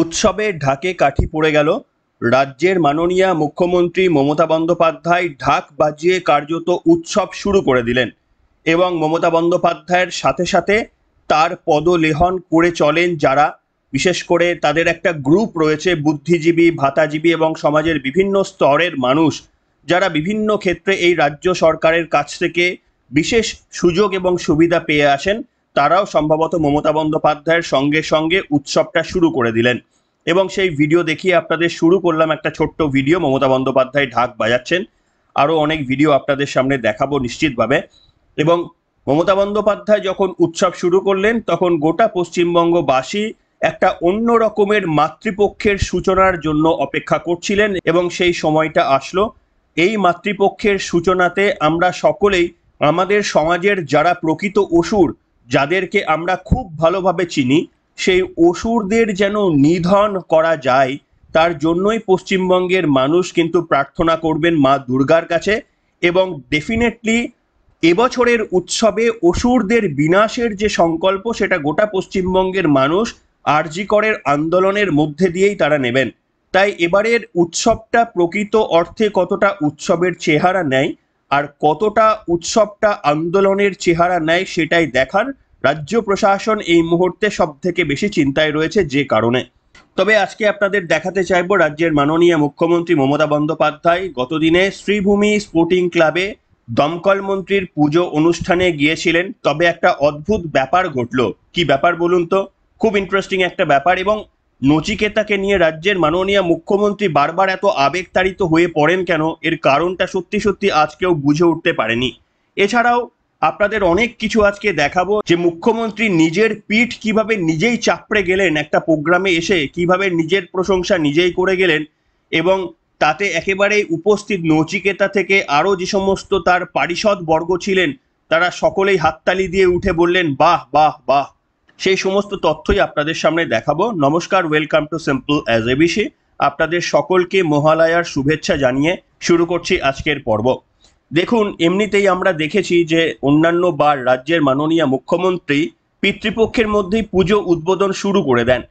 উৎসবে ঢাকে কাঠি পড়ে গেল। রাজ্যের মাননীয়া মুখ্যমন্ত্রী মমতা বন্দ্যোপাধ্যায় ঢাক বাজিয়ে কার্যত উৎসব শুরু করে দিলেন এবং মমতা বন্দ্যোপাধ্যায়ের সাথে সাথে তার পদলেহন করে চলেন যারা, বিশেষ করে তাদের একটা গ্রুপ রয়েছে বুদ্ধিজীবী, ভাতাজীবী এবং সমাজের বিভিন্ন স্তরের মানুষ, যারা বিভিন্ন ক্ষেত্রে এই রাজ্য সরকারের কাছ থেকে বিশেষ সুযোগ এবং সুবিধা পেয়ে আসেন। তারাও সম্ভবত মমতা বন্দ্যোপাধ্যায়ের সঙ্গে সঙ্গে উৎসবটা শুরু করে দিলেন এবং সেই ভিডিও দেখিয়ে আপনাদের শুরু করলাম একটা ছোট্ট ভিডিও। মমতা বন্দ্যোপাধ্যায় ঢাক বাজাচ্ছেন, আরও অনেক ভিডিও আপনাদের সামনে দেখাবো নিশ্চিতভাবে। এবং মমতা বন্দ্যোপাধ্যায় যখন উৎসব শুরু করলেন তখন গোটা পশ্চিমবঙ্গবাসী একটা অন্য রকমের মাতৃপক্ষের সূচনার জন্য অপেক্ষা করছিলেন এবং সেই সময়টা আসলো। এই মাতৃপক্ষের সূচনাতে আমরা সকলেই আমাদের সমাজের যারা প্রকৃত অসুর, যাদেরকে আমরা খুব ভালোভাবে চিনি, সেই অসুরদের যেন নিধন করা যায় তার জন্যই পশ্চিমবঙ্গের মানুষ কিন্তু প্রার্থনা করবেন মা দুর্গার কাছে। এবং ডেফিনেটলি এবছরের উৎসবে অসুরদের বিনাশের যে সংকল্প, সেটা গোটা পশ্চিমবঙ্গের মানুষ আরজি করের আন্দোলনের মধ্যে দিয়েই তারা নেবেন। তাই এবারের উৎসবটা প্রকৃত অর্থে কতটা উৎসবের চেহারা নেয় আর কতটা উৎসবটা আন্দোলনের চেহারা নেয় সেটাই দেখার রাজ্য প্রশাসন এই মুহূর্তে সব থেকে বেশি চিন্তায় রয়েছে যে কারণে। তবে আজকে আপনাদের দেখাতে চাইব রাজ্যের মাননীয় মুখ্যমন্ত্রী মমতা বন্দ্যোপাধ্যায় গতদিনে শ্রীভূমি স্পোর্টিং ক্লাবে দমকল মন্ত্রীর পুজো অনুষ্ঠানে গিয়েছিলেন। তবে একটা অদ্ভুত ব্যাপার ঘটলো। কি ব্যাপার বলুন তো? খুব ইন্টারেস্টিং একটা ব্যাপার। এবং নচিকেতাকে নিয়ে রাজ্যের মাননীয় মুখ্যমন্ত্রী বারবার এত আবেগতাড়িত হয়ে পড়েন কেন, এর কারণটা সত্যি সত্যি আজকেও বুঝে উঠতে পারেনি। এছাড়াও আপনাদের অনেক কিছু আজকে দেখাবো যে মুখ্যমন্ত্রী নিজের পিঠ কিভাবে নিজেই চাপড়ে গেলেন, একটা প্রোগ্রামে এসে কিভাবে নিজের প্রশংসা নিজেই করে গেলেন এবং তাতে একেবারে উপস্থিত নচিকেতা থেকে আরও যে সমস্ত তার পারিষদ বর্গ ছিলেন তারা সকলেই হাততালি দিয়ে উঠে বললেন বাহ বাহ বাহ। সেই সমস্ত তথ্যই আপনাদের সামনে দেখাবো। নমস্কার, welcome to simple as ABC. আপনাদের সকলকে মহালয়ার শুভেচ্ছা জানিয়ে শুরু করছি আজকের পর্ব। দেখুন, এমনিতেই আমরা দেখেছি যে অন্যান্য বার রাজ্যের মাননীয় মুখ্যমন্ত্রী পিতৃপক্ষের মধ্যেই পুজো উদ্বোধন শুরু করে দেন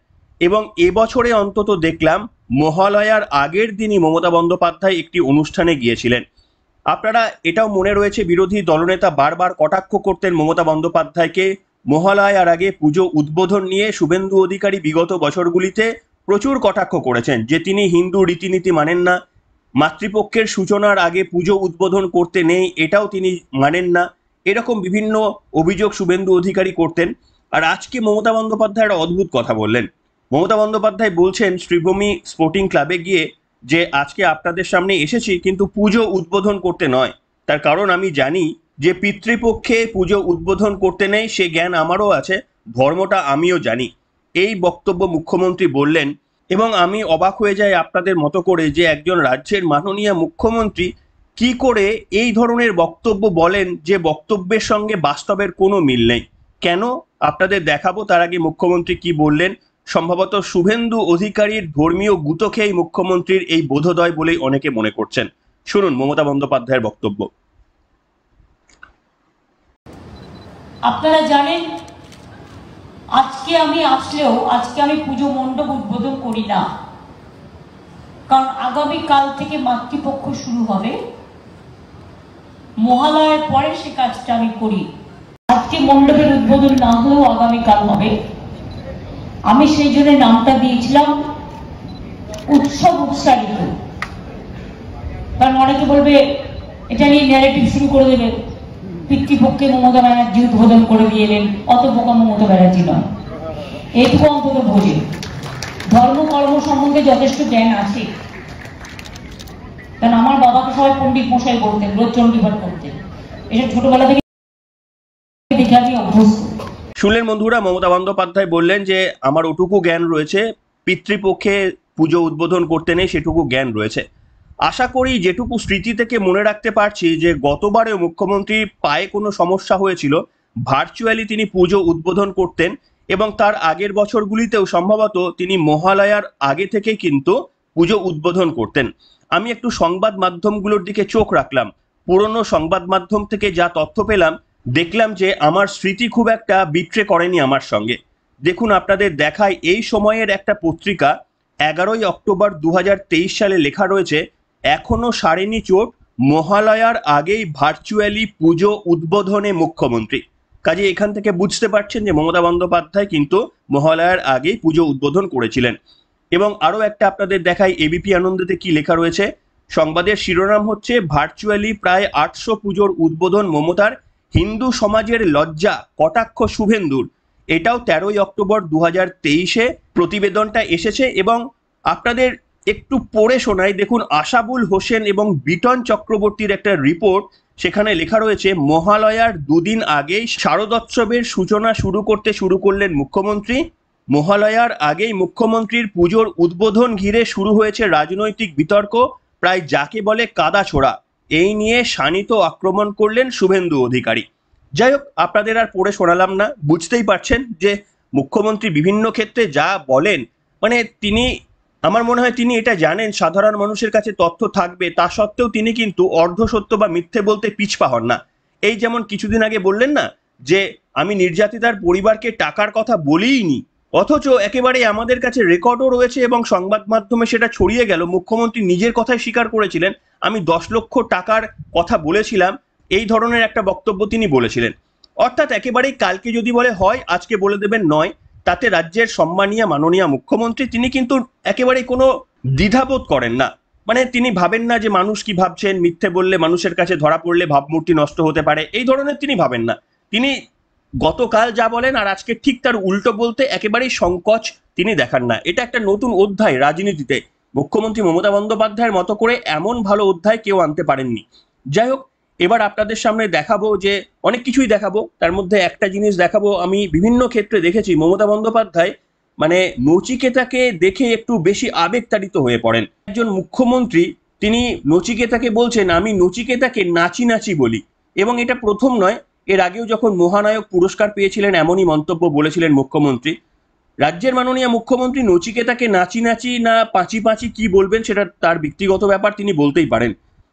এবং এবছরে অন্তত দেখলাম মহালয়ার আগের দিনই মমতা বন্দ্যোপাধ্যায় একটি অনুষ্ঠানে গিয়েছিলেন। আপনারা এটাও মনে রয়েছে বিরোধী দলনেতা বারবার কটাক্ষ করতেন মমতা বন্দ্যোপাধ্যায়কে মহালয়ার আগে পুজো উদ্বোধন নিয়ে। শুভেন্দু অধিকারী বিগত বছরগুলিতে প্রচুর কটাক্ষ করেছেন যে তিনি হিন্দু রীতিনীতি মানেন না, মাতৃপক্ষের সূচনার আগে পুজো উদ্বোধন করতে নেই এটাও তিনি মানেন না, এরকম বিভিন্ন অভিযোগ শুভেন্দু অধিকারী করতেন। আর আজকে মমতা বন্দ্যোপাধ্যায় একটা অদ্ভুত কথা বললেন। মমতা বন্দ্যোপাধ্যায় বলছেন শ্রীভূমি স্পোর্টিং ক্লাবে গিয়ে যে আজকে আপনাদের সামনে এসেছি কিন্তু পুজো উদ্বোধন করতে নয়। তার কারণ আমি জানি যে পিতৃপক্ষে পুজো উদ্বোধন করতে নেই, সে জ্ঞান আমারও আছে, ধর্মটা আমিও জানি। এই বক্তব্য মুখ্যমন্ত্রী বললেন এবং আমি অবাক হয়ে যাই আপনাদের মতো করে যে একজন রাজ্যের মাননীয় মুখ্যমন্ত্রী কি করে এই ধরনের বক্তব্য বলেন যে বক্তব্যের সঙ্গে বাস্তবের কোনো মিল নেই। কেন আপনাদের দেখাবো, তার আগে মুখ্যমন্ত্রী কি বললেন। সম্ভবত শুভেন্দু অধিকারীর ধর্মীয় গুতো খেয়েই মুখ্যমন্ত্রীর এই বোধোদয় বলেই অনেকে মনে করছেন। শুনুন মমতা বন্দ্যোপাধ্যায়ের বক্তব্য। আপনারা জানেন আজকে আমি পুজো মণ্ডপ উদ্বোধন করি না, কারণ আগামীকাল থেকে মাতৃপক্ষ শুরু হবে। মহালয়ার পরে সে কাজটা আমি করি। আজকে মণ্ডপের উদ্বোধন না হলেও আগামীকাল হবে। আমি সেই জন্য নামটা দিয়েছিলাম উৎসব উৎসাহিত। কারণ অনেকে বলবে এটা নিয়ে ন্যারেটিভ শুরু করে দেবে, পিতৃপক্ষে মমতা ব্যানার্জি উদ্বোধন করে দিয়ে এলেন, অত বোকা মমতা ব্যানার্জি নয়, এইটুকু অন্তত বোঝে। ধর্ম কর্ম সম্বন্ধে যথেষ্ট জ্ঞান আছে। কারণ আমার বাবাকে সবাই পণ্ডিত মশাই বলতেন, রোজ চণ্ডীপাঠ করতেন, এসব ছোটবেলা থেকে দেখে আমি অভ্যস্ত। শুনলেন বন্ধুরা, মমতা বন্দ্যোপাধ্যায় বললেন যে আমার ওটুকু জ্ঞান রয়েছে, পিতৃপক্ষে পুজো উদ্বোধন করতে নেই সেটুকু জ্ঞান রয়েছে। আশা করি যেটুকু স্মৃতি থেকে মনে রাখতে পারছি যে গতবারে মুখ্যমন্ত্রীর পায়ে কোনো সমস্যা হয়েছিল, ভার্চুয়ালি তিনি পুজো উদ্বোধন করতেন এবং তার আগের বছরগুলিতেও সম্ভবত তিনি মহালয়ার আগে থেকে কিন্তু পুজো উদ্বোধন করতেন। আমি একটু সংবাদ মাধ্যমগুলোর দিকে চোখ রাখলাম, পুরনো সংবাদ মাধ্যম থেকে যা তথ্য পেলাম দেখলাম যে আমার স্মৃতি খুব একটা বিট্রে করেনি আমার সঙ্গে। দেখুন আপনাদের দেখায় এই সময়ের একটা পত্রিকা 11ই অক্টোবর 2023 সালে লেখা রয়েছে, এখনো সারেনি চোট, মহালয়ার আগেই ভার্চুয়ালি পুজো উদ্বোধনে মুখ্যমন্ত্রী। কাজে এখান থেকে বুঝতে পারছেন যে মমতা বন্দ্যোপাধ্যায় কিন্তু মহালয়ার আগেই পুজো উদ্বোধন করেছিলেন। এবং আরও একটা আপনাদের দেখাই এবিপি আনন্দেতে কি লেখা রয়েছে, সংবাদের শিরোনাম হচ্ছে ভার্চুয়ালি প্রায় 800 পুজোর উদ্বোধন মমতার, হিন্দু সমাজের লজ্জা কটাক্ষ শুভেন্দুর। এটাও 13ই অক্টোবর 2023-এ প্রতিবেদনটা এসেছে এবং আপনাদের একটু পড়ে শোনাই। দেখুন, আশাবুল হোসেন এবং বিটন চক্রবর্তীর একটা রিপোর্ট, সেখানে লেখা রয়েছে মহালয়ার দুদিন আগেই শারদোৎসবের সূচনা শুরু করলেন মুখ্যমন্ত্রী। মহালয়ার আগেই মুখ্যমন্ত্রীর পুজোর উদ্বোধন ঘিরে শুরু হয়েছে রাজনৈতিক বিতর্ক, প্রায় যাকে বলে কাদা ছোড়া। এই নিয়ে শাণিত আক্রমণ করলেন শুভেন্দু অধিকারী। যাই হোক, আপনাদের আর পড়ে শোনালাম না, বুঝতেই পারছেন যে মুখ্যমন্ত্রী বিভিন্ন ক্ষেত্রে যা বলেন, মানে তিনি, আমার মনে হয় তিনি এটা জানেন সাধারণ মানুষের কাছে তথ্য থাকবে, তা সত্ত্বেও তিনি কিন্তু অর্ধসত্য বা মিথ্যে বলতে পিছপা হন না। এই যেমন কিছুদিন আগে বললেন না যে আমি নির্যাতিতার পরিবারকে টাকার কথা বলিইনি, অথচ একেবারে আমাদের কাছে রেকর্ডও রয়েছে এবং সংবাদ মাধ্যমে সেটা ছড়িয়ে গেল। মুখ্যমন্ত্রী নিজের কথাই স্বীকার করেছিলেন, আমি 10 লক্ষ টাকার কথা বলেছিলাম, এই ধরনের একটা বক্তব্য তিনি বলেছিলেন। অর্থাৎ একেবারেই কালকে যদি বলে হয়, আজকে বলে দেবেন নয়, তাতে রাজ্যের সম্মানীয় মাননীয় মুখ্যমন্ত্রী তিনি কিন্তু একেবারেই কোনো দ্বিধাবোধ করেন না। মানে তিনি ভাবেন না যে মানুষ কি ভাবছেন, মিথ্যে বললে মানুষের কাছে ধরা পড়লে ভাবমূর্তি নষ্ট হতে পারে, এই ধরনের তিনি ভাবেন না। তিনি গতকাল যা বলেন আর আজকে ঠিক তার উল্টো বলতে একেবারেই সংকোচ তিনি দেখান না। এটা একটা নতুন অধ্যায় রাজনীতিতে। মুখ্যমন্ত্রী মমতা বন্দ্যোপাধ্যায়ের মতো করে এমন ভালো অধ্যায় কেউ আনতে পারেননি। যাই হোক, এবার আপনাদের সামনে দেখাবো যে অনেক কিছুই দেখাবো, তার মধ্যে একটা জিনিস দেখাবো, আমি বিভিন্ন ক্ষেত্রে দেখেছি মমতা বন্দ্যোপাধ্যায় মানে নচিকেতাকে দেখে একটু বেশি আবেগতাড়িত হয়ে পড়েন। একজন মুখ্যমন্ত্রী তিনি নচিকেতাকে বলছেন আমি নচিকেতাকে নাচি নাচি বলি, এবং এটা প্রথম নয়, এর আগেও যখন মহানায়ক পুরস্কার পেয়েছিলেন এমনই মন্তব্য বলেছিলেন মুখ্যমন্ত্রী। রাজ্যের মাননীয় মুখ্যমন্ত্রী নচিকেতাকে নাচি নাচি না পাঁচি পাঁচি কি বলবেন সেটা তার ব্যক্তিগত ব্যাপার, তিনি বলতেই পারেন।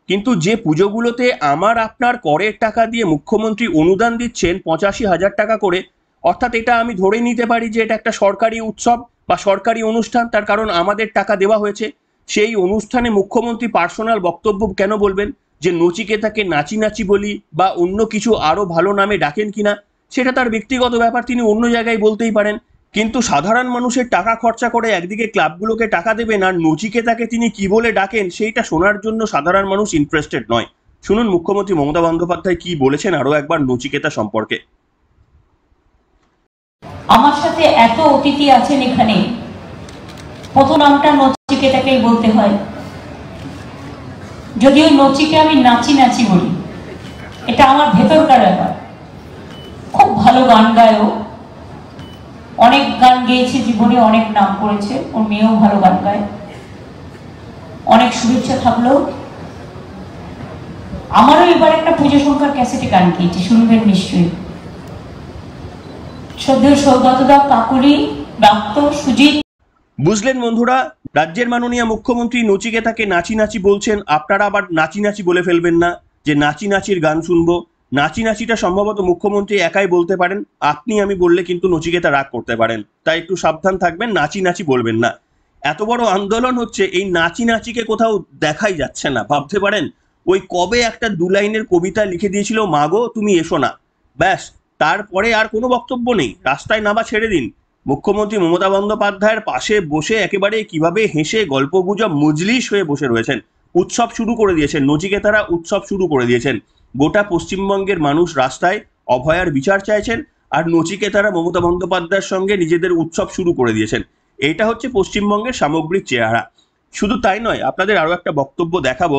কিন্তু যে পুজোগুলোতে আমার আপনার করের টাকা দিয়ে মুখ্যমন্ত্রী অনুদান দিচ্ছেন 85,000 টাকা করে, অর্থাৎ এটা আমি ধরে নিতে পারি যে এটা একটা সরকারি উৎসব বা সরকারি অনুষ্ঠান, তার কারণ আমাদের টাকা দেওয়া হয়েছে। সেই অনুষ্ঠানে মুখ্যমন্ত্রী পার্সোনাল বক্তব্য কেন বলবেন যে নচিকেতাকে নাচি নাচি বলি বা অন্য কিছু আরো ভালো নামে ডাকেন কিনা সেটা তার ব্যক্তিগত ব্যাপার, তিনি অন্য জায়গায় বলতেই পারেন। কিন্তু সাধারণ মানুষের টাকা খরচা করে একদিকে ক্লাবগুলোকে টাকা দেবেন আর নচিকেতাকে তিনি কি বলে ডাকেন সেইটা শোনার জন্য সাধারণ মানুষ ইন্টারেস্টেড নয়। শুনুন মুখ্যমন্ত্রী মমতা বন্দ্যোপাধ্যায় কি বলেছেন আরো একবার নচিকেতা সম্পর্কে। আমার সাথে এত অতিথি আছেন এখানে, প্রথম নামটা নচিকেতাকেই বলতে হয়, যদিও নচিকে আমি নাচি নাচি বলি, এটা আমার ভেতরকার ব্যাপার। খুব ভালো গান গায়ও, অনেক গান গেয়েছে জীবনে, অনেক নাম করেছে, ওর মেয়েও ভালো গান গায়। অনেক শুভেচ্ছা থাকলো। আমারও এবার একটা পুজো সংখ্যার ক্যাসেটে গান গিয়েছি, শুনবেন নিশ্চয়ই। শ্রদ্ধেয় সৌগতদা, কাকুলি, ব্রাত্য, সুজিত। বুঝলেন বন্ধুরা, রাজ্যের মাননীয় মুখ্যমন্ত্রী নচিকেতাকে নাচি নাচি বলছেন, আপনারা আবার নাচি নাচি বলে ফেলবেন না যে নাচি নাচির গান শুনবো। নাচি নাচিটা সম্ভবত মুখ্যমন্ত্রী একাই বলতে পারেন, আপনি আমি বললে কিন্তু নচিকেতা রাগ করতে পারেন, তাই একটু সাবধান থাকবেন, নাচি নাচি বলবেন না। এত বড় আন্দোলন হচ্ছে, এই নাচি নাচিকে কোথাও দেখাই যাচ্ছে না। ভাবতে পারেন ওই কবে একটা 2 লাইনের কবিতা লিখে দিয়েছিল, মাগো তুমি এসো না, ব্যাস, তারপরে আর কোনো বক্তব্য নেই, রাস্তায় নামা ছেড়ে দিন। মুখ্যমন্ত্রী মমতা বন্দ্যোপাধ্যায়ের পাশে বসে একেবারে কিভাবে হেসে গল্পগুজব মজলিস হয়ে বসে রয়েছেন, উৎসব শুরু করে দিয়েছেন, নচিকেতারা উৎসব শুরু করে দিয়েছেন। গোটা পশ্চিমবঙ্গের মানুষ রাস্তায় অভয়ার বিচার চাইছেন, আর নচিকেতারা মমতা বন্দ্যোপাধ্যায়ের সঙ্গে নিজেদের উৎসব শুরু করে দিয়েছেন। এটা হচ্ছে পশ্চিমবঙ্গের সামগ্রিক চেহারা। শুধু তাই নয়, আপনাদের আরো একটা বক্তব্য দেখাবো,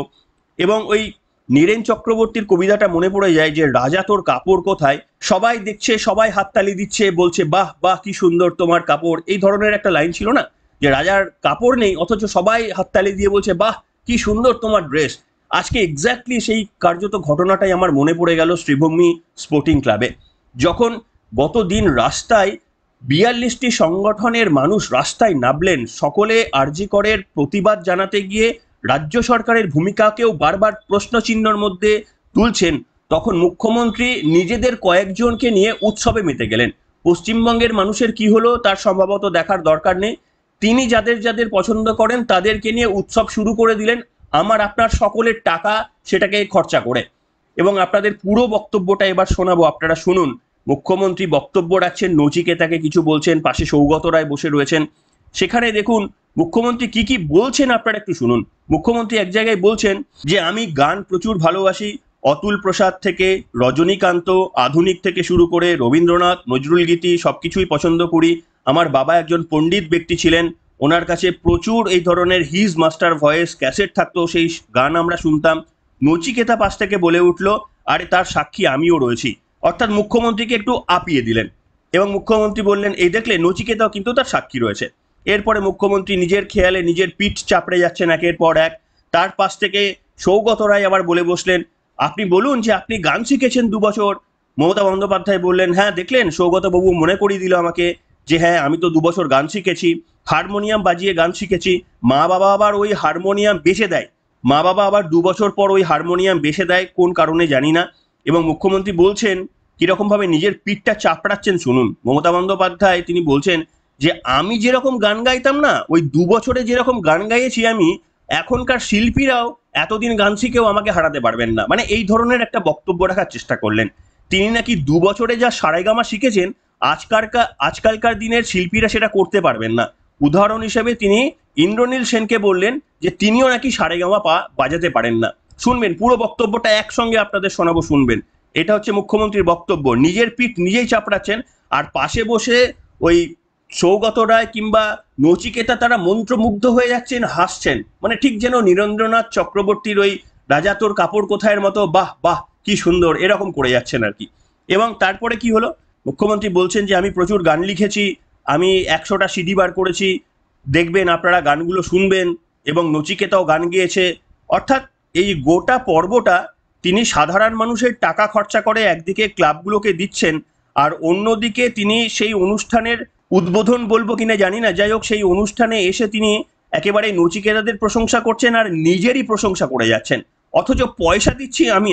এবং ওই নীরেন চক্রবর্তীর কবিতাটা মনে পড়ে যায় যে রাজা তোর কাপড় কোথায়, সবাই দেখছে, সবাই হাততালি দিচ্ছে, বলছে বাহ বাহ কি সুন্দর তোমার কাপড়, এই ধরনের একটা লাইন ছিল না, যে রাজার কাপড় নেই অথচ সবাই হাততালি দিয়ে বলছে বাহ কি সুন্দর তোমার ড্রেস। আজকে এক্স্যাক্টলি সেই কার্যত ঘটনাটাই আমার মনে পড়ে গেল শ্রীভূমি স্পোর্টিং ক্লাবে, যখন গতদিন রাস্তায় 42টি সংগঠনের মানুষ রাস্তায় নামলেন, সকলে আরজি করের প্রতিবাদ জানাতে গিয়ে রাজ্য সরকারের ভূমিকাকেও বারবার প্রশ্নচিহ্নের মধ্যে তুলছেন, তখন মুখ্যমন্ত্রী নিজেদের কয়েকজনকে নিয়ে উৎসবে মেতে গেলেন। পশ্চিমবঙ্গের মানুষের কি হলো তার সম্ভবত দেখার দরকার নেই। তিনি যাদের যাদের পছন্দ করেন তাদেরকে নিয়ে উৎসব শুরু করে দিলেন, আমার আপনার সকলের টাকা সেটাকে খরচা করে। এবং আপনাদের পুরো বক্তব্যটা এবার শোনাবো, আপনারা শুনুন। মুখ্যমন্ত্রী বক্তব্য রাখছেন, নচিকেতাকে কিছু বলছেন, পাশে সৌগত রায় বসে রয়েছেন। সেখানে দেখুন মুখ্যমন্ত্রী কি কি বলছেন, আপনারা একটু শুনুন। মুখ্যমন্ত্রী এক জায়গায় বলছেন যে আমি গান প্রচুর ভালোবাসি, অতুল প্রসাদ থেকে রজনীকান্ত, আধুনিক থেকে শুরু করে রবীন্দ্রনাথ, নজরুল গীতি সবকিছুই পছন্দ করি। আমার বাবা একজন পণ্ডিত ব্যক্তি ছিলেন, ওনার কাছে প্রচুর এই ধরনের হিজ মাস্টার ভয়েস ক্যাসেট থাকতো, সেই গান আমরা শুনতাম। নচিকেতা পাশ থেকে বলে উঠলো, আরে তার সাক্ষী আমিও রয়েছি। অর্থাৎ মুখ্যমন্ত্রীকে একটু আপিয়ে দিলেন এবং মুখ্যমন্ত্রী বললেন এই দেখলে নচিকেতাও কিন্তু তার সাক্ষী রয়েছে। এরপরে মুখ্যমন্ত্রী নিজের খেয়ালে নিজের পিঠ চাপড়ে যাচ্ছেন একের পর এক। তার পাশ থেকে সৌগত রায় আবার বলে বসলেন, আপনি বলুন যে আপনি গান শিখেছেন 2 বছর। মমতা বন্দ্যোপাধ্যায় বললেন, হ্যাঁ দেখলেন সৌগত বাবু মনে করিয়ে দিল আমাকে যে হ্যাঁ আমি তো 2 বছর গান শিখেছি, হারমোনিয়াম বাজিয়ে গান শিখেছি। মা বাবা আবার ওই হারমোনিয়াম বেচে দেয়, মা বাবা আবার 2 বছর পর ওই হারমোনিয়াম বেচে দেয়, কোন কারণে জানি না। এবং মুখ্যমন্ত্রী বলছেন কিরকম ভাবে নিজের পিঠটা চাপড়াচ্ছেন শুনুন। মমতা বন্দ্যোপাধ্যায় তিনি বলছেন যে আমি যেরকম গান গাইতাম না, ওই 2 বছরে যেরকম গান গাইয়েছি আমি, এখনকার শিল্পীরাও এতদিন গান শিখেও আমাকে হারাতে পারবেন না। মানে এই ধরনের একটা বক্তব্য রাখার চেষ্টা করলেন। তিনি নাকি 2 বছরে যা সারেগামা শিখেছেন আজকালকার দিনের শিল্পীরা সেটা করতে পারবেন না। উদাহরণ হিসেবে তিনি ইন্দ্রনীল সেনকে বললেন যে তিনিও নাকি সারেগামা বাজাতে পারেন না। শুনবেন পুরো বক্তব্যটা একসঙ্গে আপনাদের শোনাবো, শুনবেন। এটা হচ্ছে মুখ্যমন্ত্রীর বক্তব্য, নিজের পিঠ নিজেই চাপড়াচ্ছেন আর পাশে বসে ওই সৌগত রায় কিংবা নচিকেতা তারা মন্ত্রমুগ্ধ হয়ে যাচ্ছেন, হাসছেন। মানে ঠিক যেন নীরেন্দ্রনাথ চক্রবর্তীর ওই রাজা তোর কাপড় কোথায়ের মতো বাহ বাহ কি সুন্দর এরকম করে যাচ্ছেন আর কি। এবং তারপরে কি হলো, মুখ্যমন্ত্রী বলছেন যে আমি প্রচুর গান লিখেছি, আমি 100টা সিডি বার করেছি, দেখবেন আপনারা গানগুলো শুনবেন। এবং নচিকেতাও গান গেয়েছে। অর্থাৎ এই গোটা পর্বটা তিনি সাধারণ মানুষের টাকা খরচা করে একদিকে ক্লাবগুলোকে দিচ্ছেন, আর অন্যদিকে তিনি সেই অনুষ্ঠানের উদ্বোধন বলবো কিনা জানি না, যাই হোক সেই অনুষ্ঠানে এসে তিনি একেবারে নচিকেতাদের প্রশংসা করছেন আর নিজেরই প্রশংসা করে যাচ্ছেন। অথচ পয়সা দিচ্ছি আমি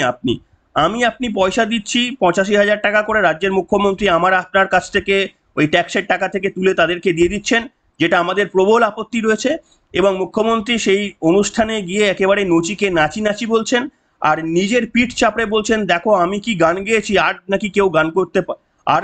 আপনি পয়সা দিচ্ছি 85,000 টাকা করে রাজ্যের মুখ্যমন্ত্রী আমার আপনার কাছ থেকে ওই ট্যাক্সের টাকা থেকে তুলে তাদেরকে দিয়ে দিচ্ছেন, যেটা আমাদের প্রবল আপত্তি রয়েছে। এবং মুখ্যমন্ত্রী সেই অনুষ্ঠানে গিয়ে একেবারে নচিকে নাচি নাচি বলছেন আর নিজের পিঠ চাপড়ে বলছেন দেখো আমি কি গান গেয়েছি, আর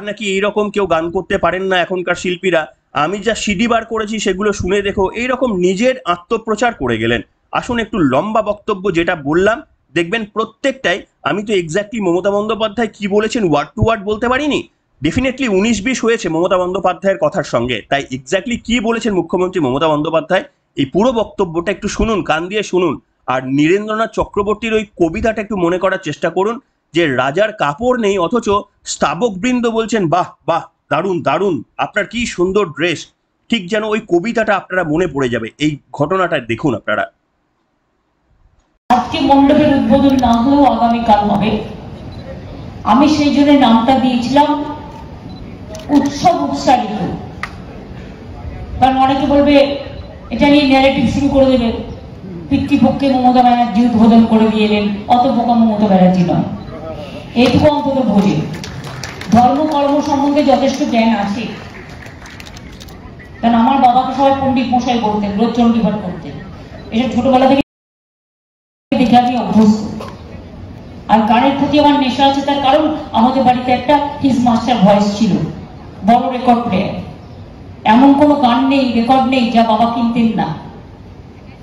নাকি এইরকম কেউ গান করতে পারেন না এখনকার শিল্পীরা, আমি যা সিডি বার করেছি সেগুলো শুনে দেখো, এইরকম নিজের আত্মপ্রচার করে গেলেন। আসুন একটু লম্বা বক্তব্য যেটা বললাম দেখবেন প্রত্যেকটাই, আমি তো এক্স্যাক্টলি মমতা বন্দ্যোপাধ্যায় কি বলেছেন ওয়ার্ড টু ওয়ার্ড বলতে পারিনি, ডেফিনেটলি 19-20 হয়েছে মমতা বন্দ্যোপাধ্যায়ের কথার সঙ্গে। তাই এক্স্যাক্টলি কি বলেছেন মুখ্যমন্ত্রী মমতা বন্দ্যোপাধ্যায় এই পুরো বক্তব্যটা একটু শুনুন, কান দিয়ে শুনুন। আর নীরেন্দ্রনাথ চক্রবর্তীর ওই কবিতাটা একটু মনে করার চেষ্টা করুন যে রাজার কাপড় নেই অথচ স্তাবক বৃন্দ বলছেন বাহ বাহ দারুণ দারুণ, আপনার কি সুন্দর ড্রেস। ঠিক যেন ওই কবিতাটা আপনারা মনে পড়ে যাবে। এই ঘটনাটা দেখুন আপনারা। আজকে মণ্ডপের উদ্বোধন না হলেও আগামীকাল হবে। আমি সেই জন্য নামটা দিয়েছিলাম উৎসব উৎসাহিত। কারণ অনেকে বলবে এটা নিয়ে ন্যারেটিভ শুরু করে দেবে, পিতৃপক্ষে মমতা ব্যানার্জি উদ্বোধন করে দিয়ে এলেন, অত বোকা মমতা ব্যানার্জি নয়, এইটুকু অন্তত বোঝে, ধর্ম কর্ম সম্বন্ধে যথেষ্ট জ্ঞান আছে। কারণ আমার বাবাকে সবাই পণ্ডিত মশাই বলতেন, রোজ চণ্ডীপাঠ করতেন, এসব ছোটবেলা থেকে দেখে আমি অভ্যস্ত। আর গানের প্রতি আমার নেশা আছে, তার কারণ আমাদের বাড়িতে একটা হিজ মাস্টার ভয়েস ছিল, বড় রেকর্ড প্লেয়ার। এমন কোনো গান নেই, রেকর্ড নেই যা বাবা কিনতেন না,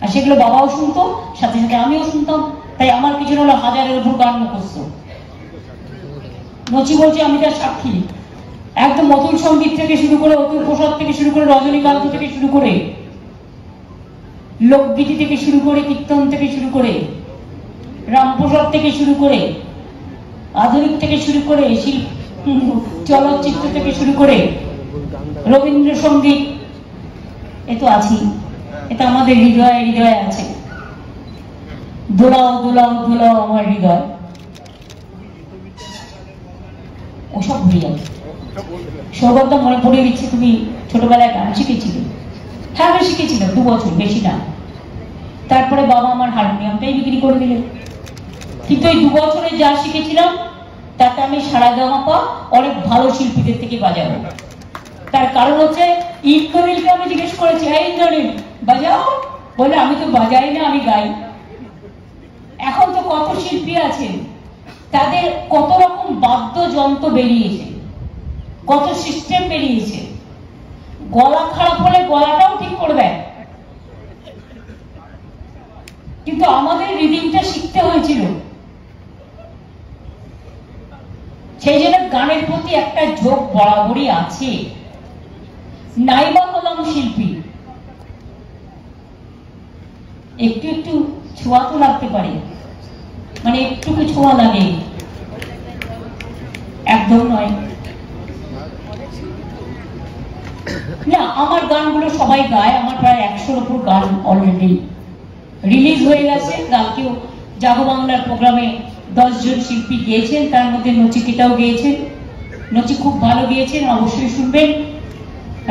আর সেগুলো বাবাও শুনতো, সাথে সাথে আমিও শুনতাম। তাই আমার পিছনে হলো 1000-এর উপর গান মুখস্থ। নচি বলছে আমি তার সাক্ষী। একদম অতুল সঙ্গীত থেকে শুরু করে, অতুল প্রসাদ থেকে শুরু করে, রজনীকান্ত থেকে শুরু করে, লোকগীতি থেকে শুরু করে, কীর্তন থেকে শুরু করে, রামপ্রসাদ থেকে শুরু করে, আধুনিক থেকে শুরু করে, চলচ্চিত্র থেকে শুরু করে, রবীন্দ্রসঙ্গীত, এ তো আছেই, এটা আমাদের হৃদয়ে হৃদয়ে আছে। দোলাও দোলাও দোলাও আমার হৃদয়, ওসব ভুলে যাবে। সৌগত মনে পড়ে দিচ্ছে তুমি ছোটবেলায় গান শিখেছিলে। হ্যাঁ আমি শিখেছিলাম 2 বছর, বেশি না। তারপরে বাবা আমার হারমোনিয়ামটাই বিক্রি করে দিলেন। কিন্তু এই 2 বছরে যা শিখেছিলাম তাতে আমি সারেগামাপা অনেক ভালো শিল্পীদের থেকে বাজাবো। তার কারণ হচ্ছে ইন্দ্রনীলকে আমি জিজ্ঞেস করেছি, হ্যাঁ ইন্দ্রনীল বাজাও, বলে আমি তো বাজাই না, আমি গাই। এখন তো কত শিল্পী আছেন, তাদের কত রকম বাদ্যযন্ত্র বেরিয়েছে, কত সিস্টেম বেরিয়েছে, গলা খারাপ হলে গলাটাও ঠিক করে দেয়। কিন্তু আমাদের রিডিংটা শিখতে হয়েছিল, সেই জন্য গানের প্রতি একটা ঝোঁক বরাবরই আছে। নাইবা হলাম শিল্পী, একটু একটু ছোঁয়া তো লাগতে পারে, মানে একটুকু ছোঁয়া লাগে, একদম নয়। না, আমার গানগুলো সবাই গায়, আমার প্রায় 100-র উপর গান অলরেডি রিলিজ হয়ে গেছে। কালকেও জাগো বাংলার প্রোগ্রামে 10 জন শিল্পী গিয়েছেন, তার মধ্যে নচিকেতাও গিয়েছেন। নচি খুব ভালো গিয়েছেন, অবশ্যই শুনবেন।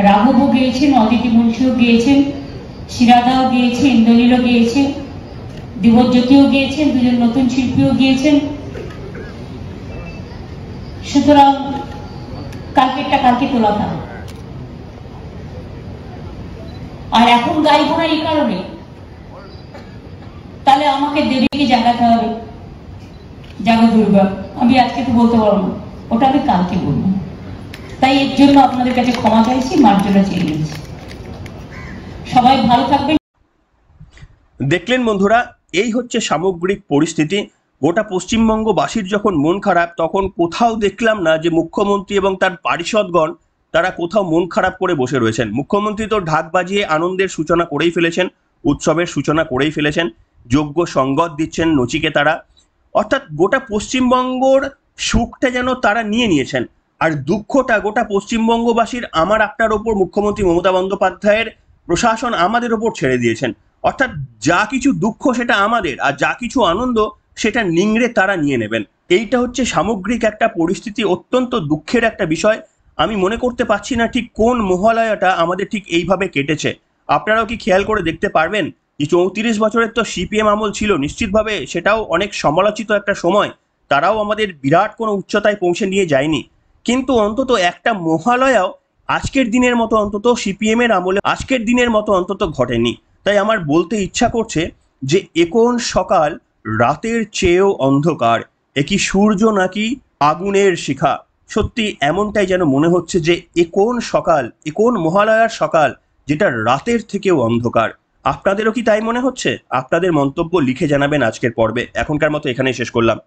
রাঘবও গিয়েছেন, অদিতি মুন্সিও গিয়েছেন, শিরাদাও গিয়েছে, ইন্দ্রনীলও গিয়েছে, দিবজ্যোতিও গিয়েছেন, 2 জন নতুন শিল্পীও গিয়েছেন। সুতরাং কালকেরটা কালকে তোলা থাকবে। আর এখন গাইব না এই কারণে, তাহলে আমাকে দেবীকে জাগাতে হবে, জাগো দুর্গা। আমি আজকে তো বলতে পারবো না, ওটা আমি কালকে বলবো। তাই এর জন্য আপনাদের কাছে ক্ষমা চাইছি, মার্জনা চেয়ে নিয়েছি। সবাই ভালো থাকবেন। দেখলেন বন্ধুরা, এই হচ্ছে সামগ্রিক পরিস্থিতি। গোটা পশ্চিমবঙ্গবাসীর যখন মন খারাপ, তখন কোথাও দেখলাম না যে মুখ্যমন্ত্রী এবং তার পারিষদগণ তারা কোথাও মন খারাপ করে বসে রয়েছেন। মুখ্যমন্ত্রী তো ঢাক বাজিয়ে আনন্দের সূচনা করেই ফেলেছেন, উৎসবের সূচনা করেই ফেলেছেন, যোগ্য সঙ্গত দিচ্ছেন নচিকেতারা। অর্থাৎ গোটা পশ্চিমবঙ্গর সুখটা যেন তারা নিয়ে নিয়েছেন, আর দুঃখটা গোটা পশ্চিমবঙ্গবাসীর আমার আপনার ওপর মুখ্যমন্ত্রী মমতা বন্দ্যোপাধ্যায়ের প্রশাসন আমাদের ওপর ছেড়ে দিয়েছেন। অর্থাৎ যা কিছু দুঃখ সেটা আমাদের, আর যা কিছু আনন্দ সেটা নিংড়ে তারা নিয়ে নেবেন। এইটা হচ্ছে সামগ্রিক একটা পরিস্থিতি, অত্যন্ত দুঃখের একটা বিষয়। আমি মনে করতে পারছি না ঠিক কোন মহালয়াটা আমাদের ঠিক এইভাবে কেটেছে। আপনারাও কি খেয়াল করে দেখতে পারবেন যে 34 বছরের তো সিপিএম আমল ছিল, নিশ্চিতভাবে সেটাও অনেক সমালোচিত একটা সময়, তারাও আমাদের বিরাট কোনো উচ্চতায় পৌঁছে নিয়ে যায়নি। কিন্তু অন্তত একটা মহালয়াও আজকের দিনের মতো, অন্তত সিপিএম এর আমলে আজকের দিনের মতো অন্তত ঘটেনি। তাই আমার বলতে ইচ্ছা করছে যে কোন সকাল রাতের চেয়েও অন্ধকার, কি সূর্য নাকি আগুনের শিখা। সত্যি এমনটাই যেন মনে হচ্ছে যে কোন সকাল, কোন মহালয়ার সকাল যেটা রাতের থেকেও অন্ধকার। আপনাদেরও কি তাই মনে হচ্ছে? আপনাদের মন্তব্য লিখে জানাবেন আজকের পর্বে। এখনকার মতো এখানেই শেষ করলাম।